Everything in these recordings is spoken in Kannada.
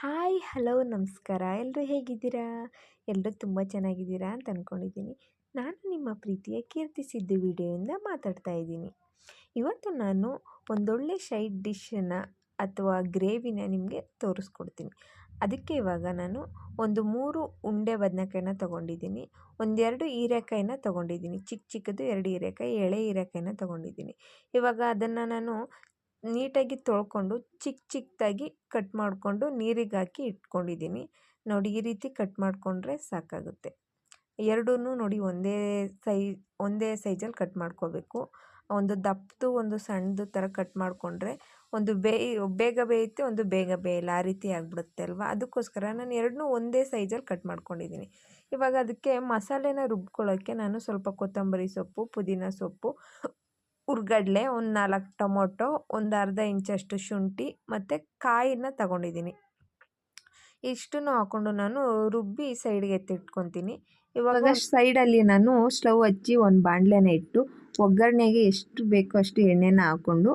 ಹಾಯ್ ಹಲೋ ನಮಸ್ಕಾರ. ಎಲ್ಲರೂ ಹೇಗಿದ್ದೀರಾ? ಎಲ್ಲರೂ ತುಂಬ ಚೆನ್ನಾಗಿದ್ದೀರಾ ಅಂತ ಅಂದ್ಕೊಂಡಿದ್ದೀನಿ. ನಾನು ನಿಮ್ಮ ಪ್ರೀತಿಯ ಕೀರ್ತಿ ಸಿದ್ದು ವಿಡಿಯೋಯಿಂದ ಮಾತಾಡ್ತಾ ಇದ್ದೀನಿ. ಇವತ್ತು ನಾನು ಒಂದೊಳ್ಳೆ ಸೈಡ್ ಡಿಶನ್ನು ಅಥವಾ ಗ್ರೇವಿನ ನಿಮಗೆ ತೋರಿಸ್ಕೊಡ್ತೀನಿ. ಅದಕ್ಕೆ ಇವಾಗ ನಾನು ಒಂದು 3 ಉಂಡೆ ಬದನೆಕಾಯಿನ ತೊಗೊಂಡಿದ್ದೀನಿ. ಒಂದೆರಡು ಹೀರೆಕಾಯಿನ ತೊಗೊಂಡಿದ್ದೀನಿ. ಚಿಕ್ಕದು 2 ಹೀರೆಕಾಯಿ, ಎಳೆ ಹೀರೆಕಾಯಿನ ತೊಗೊಂಡಿದ್ದೀನಿ. ಇವಾಗ ಅದನ್ನು ನಾನು ನೀಟಾಗಿ ತೊಳ್ಕೊಂಡು ಚಿಕ್ಕದಾಗಿ ಕಟ್ ಮಾಡಿಕೊಂಡು ನೀರಿಗೆ ಹಾಕಿ ಇಟ್ಕೊಂಡಿದ್ದೀನಿ. ನೋಡಿ, ಈ ರೀತಿ ಕಟ್ ಮಾಡಿಕೊಂಡ್ರೆ ಸಾಕಾಗುತ್ತೆ. ಎರಡೂ ನೋಡಿ ಒಂದೇ ಸೈಜಲ್ಲಿ ಕಟ್ ಮಾಡ್ಕೋಬೇಕು. ಒಂದು ದಪ್ಪದು ಒಂದು ಸಣ್ಣದು ಥರ ಕಟ್ ಮಾಡಿಕೊಂಡ್ರೆ ಒಂದು ಬೇಗ ಬೇಯುತ್ತೆ, ಒಂದು ಬೇಗ ಬೇಯಲ್ಲ, ಆ ರೀತಿ ಆಗಿಬಿಡುತ್ತೆ ಅಲ್ವಾ. ಅದಕ್ಕೋಸ್ಕರ ನಾನು ಎರಡನ್ನೂ ಒಂದೇ ಸೈಜಲ್ಲಿ ಕಟ್ ಮಾಡ್ಕೊಂಡಿದ್ದೀನಿ. ಇವಾಗ ಅದಕ್ಕೆ ಮಸಾಲೆನ ರುಬ್ಕೊಳ್ಳೋಕ್ಕೆ ನಾನು ಸ್ವಲ್ಪ ಕೊತ್ತಂಬರಿ ಸೊಪ್ಪು, ಪುದೀನ ಸೊಪ್ಪು, ಹುರ್ಗಡ್ಲೆ, ಒಂದು 4 ಟೊಮೊಟೊ, ಒಂದು ಅರ್ಧ ಇಂಚಷ್ಟು ಶುಂಠಿ ಮತ್ತು ಕಾಯಿನ ತಗೊಂಡಿದ್ದೀನಿ. ಇಷ್ಟನ್ನು ಹಾಕ್ಕೊಂಡು ನಾನು ರುಬ್ಬಿ ಸೈಡ್ಗೆ ಎತ್ತಿಟ್ಕೊತೀನಿ. ಇವಾಗ ಸೈಡಲ್ಲಿ ನಾನು ಸ್ಟವ್ ಹಚ್ಚಿ ಒಂದು ಬಾಣಲೆನ ಇಟ್ಟು ಒಗ್ಗರಣೆಗೆ ಎಷ್ಟು ಬೇಕೋ ಅಷ್ಟು ಎಣ್ಣೆನ ಹಾಕ್ಕೊಂಡು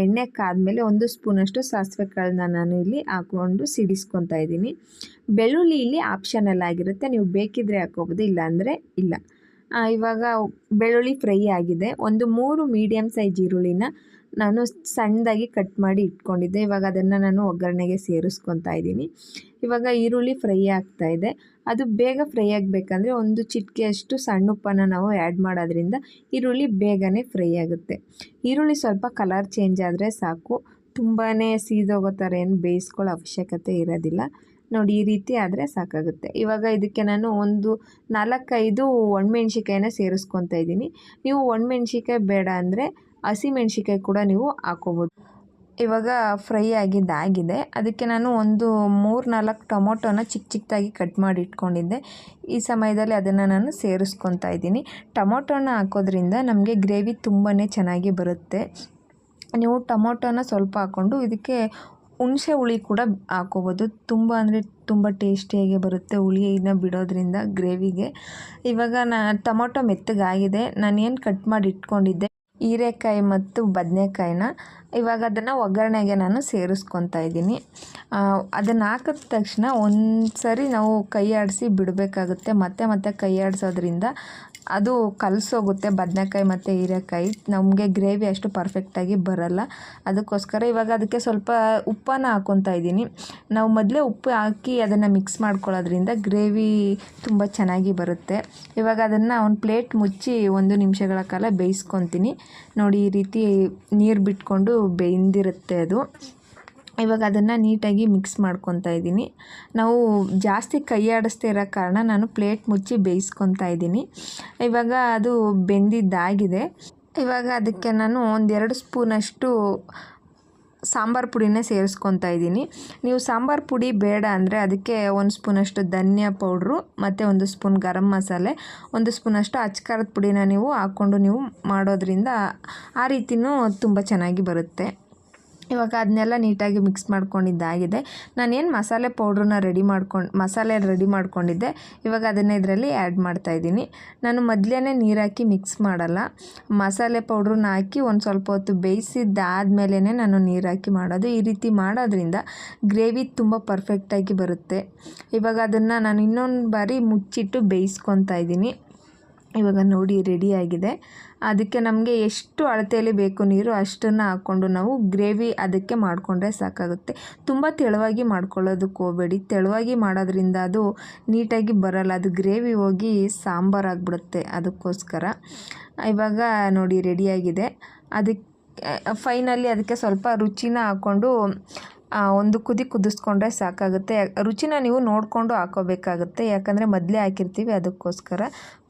ಎಣ್ಣೆ ಕಾದ್ಮೇಲೆ 1 ಸ್ಪೂನಷ್ಟು ಸಾಸಿವೆ ಕಾಳನ್ನ ನಾನು ಇಲ್ಲಿ ಹಾಕ್ಕೊಂಡು ಸಿಡಿಸ್ಕೊತಾ ಇದ್ದೀನಿ. ಬೆಳ್ಳುಳ್ಳಿ ಇಲ್ಲಿ ಆಪ್ಷನಲ್ ಆಗಿರುತ್ತೆ, ನೀವು ಬೇಕಿದ್ರೆ ಹಾಕ್ಕೋಬೋದು, ಇಲ್ಲಾಂದರೆ ಇಲ್ಲ. ಇವಾಗ ಬೆಳ್ಳುಳ್ಳಿ ಫ್ರೈ ಆಗಿದೆ. ಒಂದು 3 ಮೀಡಿಯಮ್ ಸೈಜ್ ಈರುಳ್ಳಿನ ನಾನು ಸಣ್ಣದಾಗಿ ಕಟ್ ಮಾಡಿ ಇಟ್ಕೊಂಡಿದ್ದೆ. ಇವಾಗ ಅದನ್ನು ನಾನು ಒಗ್ಗರಣೆಗೆ ಸೇರಿಸ್ಕೊತಾ ಇದ್ದೀನಿ. ಇವಾಗ ಈರುಳ್ಳಿ ಫ್ರೈ ಆಗ್ತಾಯಿದೆ. ಅದು ಬೇಗ ಫ್ರೈ ಆಗಬೇಕಂದ್ರೆ ಒಂದು ಚಿಟಿಕೆಯಷ್ಟು ಸಣ್ಣ ಉಪ್ಪನ್ನು ನಾವು ಆ್ಯಡ್ ಮಾಡೋದ್ರಿಂದ ಈರುಳ್ಳಿ ಬೇಗನೆ ಫ್ರೈ ಆಗುತ್ತೆ. ಈರುಳ್ಳಿ ಸ್ವಲ್ಪ ಕಲರ್ ಚೇಂಜ್ ಆದರೆ ಸಾಕು, ತುಂಬಾ ಸೀದೋಗೋ ಥರ ಏನು ಬೇಯಿಸ್ಕೊಳ್ಳೋ ಅವಶ್ಯಕತೆ ಇರೋದಿಲ್ಲ. ನೋಡಿ, ಈ ರೀತಿ ಆದರೆ ಸಾಕಾಗುತ್ತೆ. ಇವಾಗ ಇದಕ್ಕೆ ನಾನು ಒಂದು 4-5 ಒಣಮೆಣ್ಸಿಕಾಯಿನ ಸೇರಿಸ್ಕೊತಾ ಇದ್ದೀನಿ. ನೀವು ಒಣಮೆಣ್ಸಿಕಾಯಿ ಬೇಡ ಅಂದರೆ ಹಸಿಮೆಣ್ಸಿಕಾಯಿ ಕೂಡ ನೀವು ಹಾಕ್ಕೋಬೋದು. ಇವಾಗ ಫ್ರೈ ಆಗಿದ್ದಾಗಿದೆ. ಅದಕ್ಕೆ ನಾನು ಒಂದು 3-4 ಟೊಮೊಟೊನ ಚಿಕ್ಕದಾಗಿ ಕಟ್ ಮಾಡಿ ಇಟ್ಕೊಂಡಿದ್ದೆ. ಈ ಸಮಯದಲ್ಲಿ ಅದನ್ನು ನಾನು ಸೇರಿಸ್ಕೊತಾ ಇದ್ದೀನಿ. ಟೊಮೊಟೊನ ಹಾಕೋದ್ರಿಂದ ನಮಗೆ ಗ್ರೇವಿ ತುಂಬಾ ಚೆನ್ನಾಗಿ ಬರುತ್ತೆ. ನೀವು ಟೊಮೊಟೊನ ಸ್ವಲ್ಪ ಹಾಕ್ಕೊಂಡು ಇದಕ್ಕೆ ಹುಣಸೆ ಹುಳಿ ಕೂಡ ಹಾಕ್ಕೋಬೋದು. ತುಂಬ ಅಂದರೆ ತುಂಬ ಟೇಸ್ಟಿಯಾಗಿ ಬರುತ್ತೆ ಹುಳಿನ ಬಿಡೋದ್ರಿಂದ ಗ್ರೇವಿಗೆ. ಇವಾಗ ಟೊಮೊಟೊ ಮೆತ್ತಗಾಗಿದೆ. ನಾನೇನು ಕಟ್ ಮಾಡಿ ಇಟ್ಕೊಂಡಿದ್ದೆ ಹೀರೆಕಾಯಿ ಮತ್ತು ಬದನೆಕಾಯಿನ ಇವಾಗ ಅದನ್ನು ಒಗ್ಗರಣೆಗೆ ನಾನು ಸೇರಿಸ್ಕೊತಾ ಇದ್ದೀನಿ. ಅದನ್ನು ಹಾಕಿದ ತಕ್ಷಣ ಒಂದು ಸರಿ ನಾವು ಕೈ ಆಡಿಸಿ ಬಿಡಬೇಕಾಗುತ್ತೆ. ಮತ್ತೆ ಕೈ ಆಡಿಸೋದ್ರಿಂದ ಅದು ಕಲಸೋಗುತ್ತೆ. ಬದನೆಕಾಯಿ ಮತ್ತು ಹೀರೆಕಾಯಿ ನಮಗೆ ಗ್ರೇವಿ ಅಷ್ಟು ಪರ್ಫೆಕ್ಟಾಗಿ ಬರಲ್ಲ. ಅದಕ್ಕೋಸ್ಕರ ಇವಾಗ ಅದಕ್ಕೆ ಸ್ವಲ್ಪ ಉಪ್ಪನ್ನು ಹಾಕ್ಕೊತಾ ಇದ್ದೀನಿ. ನಾವು ಮೊದಲೇ ಉಪ್ಪು ಹಾಕಿ ಅದನ್ನು ಮಿಕ್ಸ್ ಮಾಡ್ಕೊಳ್ಳೋದ್ರಿಂದ ಗ್ರೇವಿ ತುಂಬ ಚೆನ್ನಾಗಿ ಬರುತ್ತೆ. ಇವಾಗ ಅದನ್ನು ಒಂದು ಪ್ಲೇಟ್ ಮುಚ್ಚಿ 1 ನಿಮಿಷಗಳ ಕಾಲ ಬೇಯಿಸ್ಕೊತೀನಿ. ನೋಡಿ, ಈ ರೀತಿ ನೀರು ಬಿಟ್ಕೊಂಡು ಬೆಂದಿರುತ್ತೆ ಅದು. ಇವಾಗ ಅದನ್ನು ನೀಟಾಗಿ ಮಿಕ್ಸ್ ಮಾಡ್ಕೊತಾ ಇದ್ದೀನಿ. ನಾವು ಜಾಸ್ತಿ ಕೈ ಆಡಿಸ್ತಾ ಇರೋ ಕಾರಣ ನಾನು ಪ್ಲೇಟ್ ಮುಚ್ಚಿ ಬೇಯಿಸ್ಕೊತಾ ಇದ್ದೀನಿ. ಇವಾಗ ಅದು ಬೆಂದಿದ್ದಾಗಿದೆ. ಇವಾಗ ಅದಕ್ಕೆ ನಾನು 1-2 ಸ್ಪೂನಷ್ಟು ಸಾಂಬಾರು ಪುಡಿನ ಸೇರಿಸ್ಕೊತಾ ಇದ್ದೀನಿ. ನೀವು ಸಾಂಬಾರು ಪುಡಿ ಬೇಡ ಅಂದರೆ ಅದಕ್ಕೆ 1 ಸ್ಪೂನಷ್ಟು ಧನಿಯಾ ಪೌಡ್ರು ಮತ್ತು 1 ಸ್ಪೂನ್ ಗರಂ ಮಸಾಲೆ, 1 ಸ್ಪೂನಷ್ಟು ಅಚ್ಕಾರದ ಪುಡಿನ ನೀವು ಹಾಕ್ಕೊಂಡು ನೀವು ಮಾಡೋದ್ರಿಂದ ಆ ರೀತಿಯೂ ತುಂಬ ಚೆನ್ನಾಗಿ ಬರುತ್ತೆ. ಇವಾಗ ಅದನ್ನೆಲ್ಲ ನೀಟಾಗಿ ಮಿಕ್ಸ್ ಮಾಡ್ಕೊಂಡಿದ್ದಾಗಿದೆ. ನಾನೇನು ಮಸಾಲೆ ರೆಡಿ ಮಾಡ್ಕೊಂಡಿದ್ದೆ, ಇವಾಗ ಅದನ್ನು ಇದರಲ್ಲಿ ಆ್ಯಡ್ ಮಾಡ್ತಾಯಿದ್ದೀನಿ. ನಾನು ಮೊದಲೇ ನೀರು ಹಾಕಿ ಮಿಕ್ಸ್ ಮಾಡಲ್ಲ. ಮಸಾಲೆ ಪೌಡ್ರನ್ನ ಹಾಕಿ ಒಂದು ಸ್ವಲ್ಪ ಹೊತ್ತು ಬೇಯಿಸಿದ್ದಾದಮೇಲೆ ನಾನು ನೀರು ಹಾಕಿ ಮಾಡೋದು. ಈ ರೀತಿ ಮಾಡೋದ್ರಿಂದ ಗ್ರೇವಿ ತುಂಬ ಪರ್ಫೆಕ್ಟಾಗಿ ಬರುತ್ತೆ. ಇವಾಗ ಅದನ್ನು ನಾನು ಇನ್ನೊಂದು ಬಾರಿ ಮುಚ್ಚಿಟ್ಟು ಬೇಯಿಸ್ಕೊತಾ ಇದ್ದೀನಿ. ಇವಾಗ ನೋಡಿ, ರೆಡಿಯಾಗಿದೆ. ಅದಕ್ಕೆ ನಮಗೆ ಎಷ್ಟು ಅಳತೆಯಲ್ಲಿ ಬೇಕು ನೀರು ಅಷ್ಟನ್ನು ಹಾಕ್ಕೊಂಡು ನಾವು ಗ್ರೇವಿ ಅದಕ್ಕೆ ಮಾಡಿಕೊಂಡ್ರೆ ಸಾಕಾಗುತ್ತೆ. ತುಂಬ ತೆಳುವಾಗಿ ಮಾಡ್ಕೊಳ್ಳೋದಕ್ಕೆ ಹೋಗಬೇಡಿ. ತೆಳುವಾಗಿ ಮಾಡೋದ್ರಿಂದ ಅದು ನೀಟಾಗಿ ಬರಲ್ಲ, ಅದು ಗ್ರೇವಿ ಹೋಗಿ ಸಾಂಬಾರಾಗಿಬಿಡುತ್ತೆ. ಅದಕ್ಕೋಸ್ಕರ ಇವಾಗ ನೋಡಿ ರೆಡಿಯಾಗಿದೆ. ಅದಕ್ಕೆ ಫೈನಲಿ ಅದಕ್ಕೆ ಸ್ವಲ್ಪ ರುಚಿನ ಹಾಕ್ಕೊಂಡು ಒಂದು ಕುದಿಸ್ಕೊಂಡ್ರೆ ಸಾಕಾಗುತ್ತೆ. ರುಚಿನ ನೀವು ನೋಡಿಕೊಂಡು ಹಾಕ್ಕೋಬೇಕಾಗುತ್ತೆ, ಯಾಕಂದರೆ ಮೊದಲೇ ಹಾಕಿರ್ತೀವಿ, ಅದಕ್ಕೋಸ್ಕರ.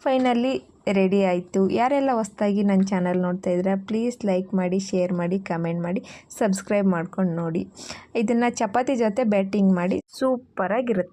ಫೈನಲಿ ರೆಡಿ ಆಯಿತು. ಯಾರೆಲ್ಲ ಹೊಸದಾಗಿ ನನ್ನ ಚಾನಲ್ ನೋಡ್ತಾ ಇದ್ದೀರಾ ಪ್ಲೀಸ್ ಲೈಕ್ ಮಾಡಿ, ಶೇರ್ ಮಾಡಿ, ಕಮೆಂಟ್ ಮಾಡಿ, ಸಬ್ಸ್ಕ್ರೈಬ್ ಮಾಡ್ಕೊಂಡು ನೋಡಿ. ಇದನ್ನು ಚಪಾತಿ ಜೊತೆ ಬ್ಯಾಟಿಂಗ್ ಮಾಡಿ ಸೂಪರಾಗಿರುತ್ತೆ.